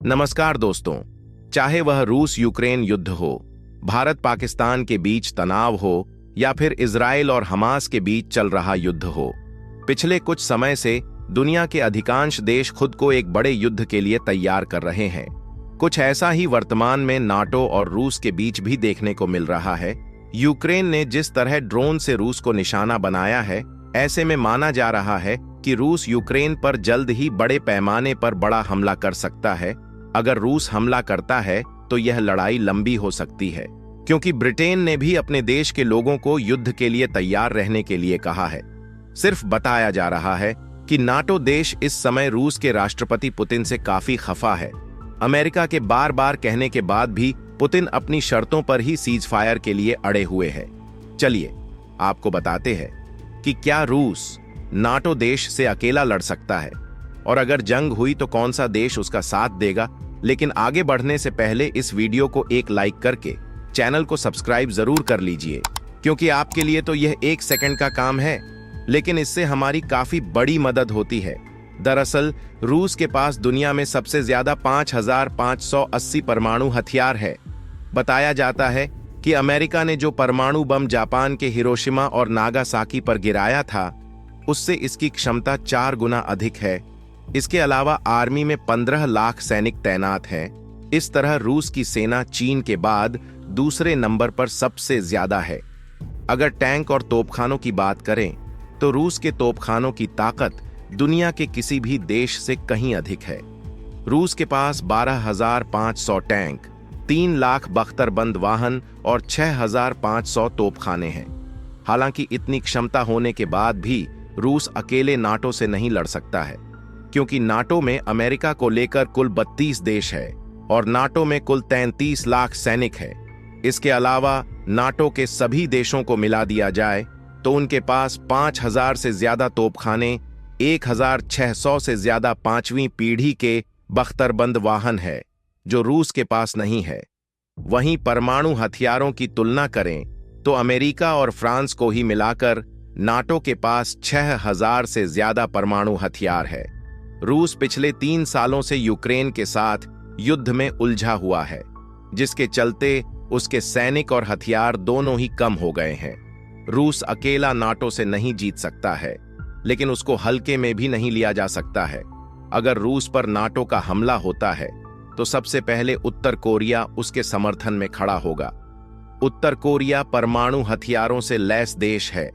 नमस्कार दोस्तों। चाहे वह रूस यूक्रेन युद्ध हो, भारत पाकिस्तान के बीच तनाव हो या फिर इजराइल और हमास के बीच चल रहा युद्ध हो, पिछले कुछ समय से दुनिया के अधिकांश देश खुद को एक बड़े युद्ध के लिए तैयार कर रहे हैं। कुछ ऐसा ही वर्तमान में नाटो और रूस के बीच भी देखने को मिल रहा है। यूक्रेन ने जिस तरह ड्रोन से रूस को निशाना बनाया है, ऐसे में माना जा रहा है कि रूस यूक्रेन पर जल्द ही बड़े पैमाने पर बड़ा हमला कर सकता है। अगर रूस हमला करता है तो यह लड़ाई लंबी हो सकती है, क्योंकि ब्रिटेन ने भी अपने देश के लोगों को युद्ध के लिए तैयार रहने के लिए कहा है। सिर्फ बताया जा रहा है कि नाटो देश इस समय रूस के राष्ट्रपति पुतिन से काफी खफा है। अमेरिका के बार बार कहने के बाद भी पुतिन अपनी शर्तों पर ही सीज फायर के लिए अड़े हुए हैं। चलिए आपको बताते हैं कि क्या रूस नाटो देश से अकेला लड़ सकता है, और अगर जंग हुई तो कौन सा देश उसका साथ देगा। लेकिन आगे बढ़ने से पहले इस वीडियो को एक लाइक करके चैनल को सब्सक्राइब जरूर कर लीजिए, क्योंकि आपके लिए तो यह 1 सेकंड का काम है, लेकिन इससे हमारी काफी बड़ी मदद होती है। दरअसल रूस के पास दुनिया में सबसे ज्यादा 5580 परमाणु हथियार है। बताया जाता है कि अमेरिका ने जो परमाणु बम जापान के हिरोशिमा और नागासाकी पर गिराया था, उससे इसकी क्षमता 4 गुना अधिक है। इसके अलावा आर्मी में 15 लाख सैनिक तैनात हैं। इस तरह रूस की सेना चीन के बाद दूसरे नंबर पर सबसे ज्यादा है। अगर टैंक और तोपखानों की बात करें तो रूस के तोपखानों की ताकत दुनिया के किसी भी देश से कहीं अधिक है। रूस के पास 12,500 टैंक, 3 लाख बख्तरबंद वाहन और 6,500 तोपखाने हैं। हालांकि इतनी क्षमता होने के बाद भी रूस अकेले नाटो से नहीं लड़ सकता है, क्योंकि नाटो में अमेरिका को लेकर कुल 32 देश है और नाटो में कुल 33 लाख सैनिक है। इसके अलावा नाटो के सभी देशों को मिला दिया जाए तो उनके पास 5,000 से ज्यादा तोपखाने, 1,600 से ज्यादा 5वीं पीढ़ी के बख्तरबंद वाहन है, जो रूस के पास नहीं है। वहीं परमाणु हथियारों की तुलना करें तो अमेरिका और फ्रांस को ही मिलाकर नाटो के पास 6,000 से ज्यादा परमाणु हथियार है। रूस पिछले 3 सालों से यूक्रेन के साथ युद्ध में उलझा हुआ है, जिसके चलते उसके सैनिक और हथियार दोनों ही कम हो गए हैं। रूस अकेला नाटो से नहीं जीत सकता है, लेकिन उसको हल्के में भी नहीं लिया जा सकता है। अगर रूस पर नाटो का हमला होता है तो सबसे पहले उत्तर कोरिया उसके समर्थन में खड़ा होगा। उत्तर कोरिया परमाणु हथियारों से लैस देश है।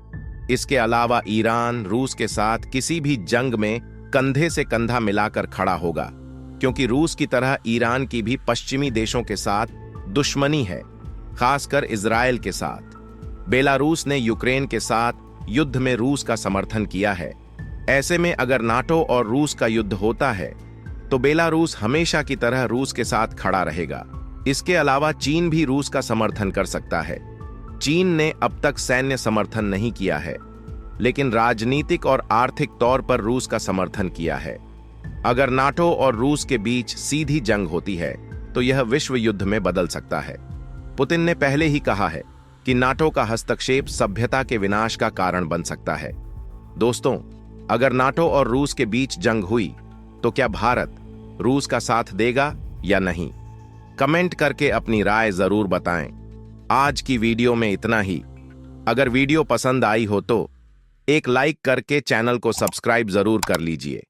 इसके अलावा ईरान रूस के साथ किसी भी जंग में कंधे से कंधा मिलाकर खड़ा होगा, क्योंकि रूस की तरह ईरान की भी पश्चिमी देशों के साथ दुश्मनी है, खासकर इजराइल के साथ। बेलारूस ने यूक्रेन के साथ युद्ध में रूस का समर्थन किया है। ऐसे में अगर नाटो और रूस का युद्ध होता है तो बेलारूस हमेशा की तरह रूस के साथ खड़ा रहेगा। इसके अलावा चीन भी रूस का समर्थन कर सकता है। चीन ने अब तक सैन्य समर्थन नहीं किया है, लेकिन राजनीतिक और आर्थिक तौर पर रूस का समर्थन किया है। अगर नाटो और रूस के बीच सीधी जंग होती है तो यह विश्व युद्ध में बदल सकता है। पुतिन ने पहले ही कहा है कि नाटो का हस्तक्षेप सभ्यता के विनाश का कारण बन सकता है। दोस्तों, अगर नाटो और रूस के बीच जंग हुई तो क्या भारत रूस का साथ देगा या नहीं? कमेंट करके अपनी राय जरूर बताएं। आज की वीडियो में इतना ही। अगर वीडियो पसंद आई हो तो एक लाइक करके चैनल को सब्सक्राइब जरूर कर लीजिए।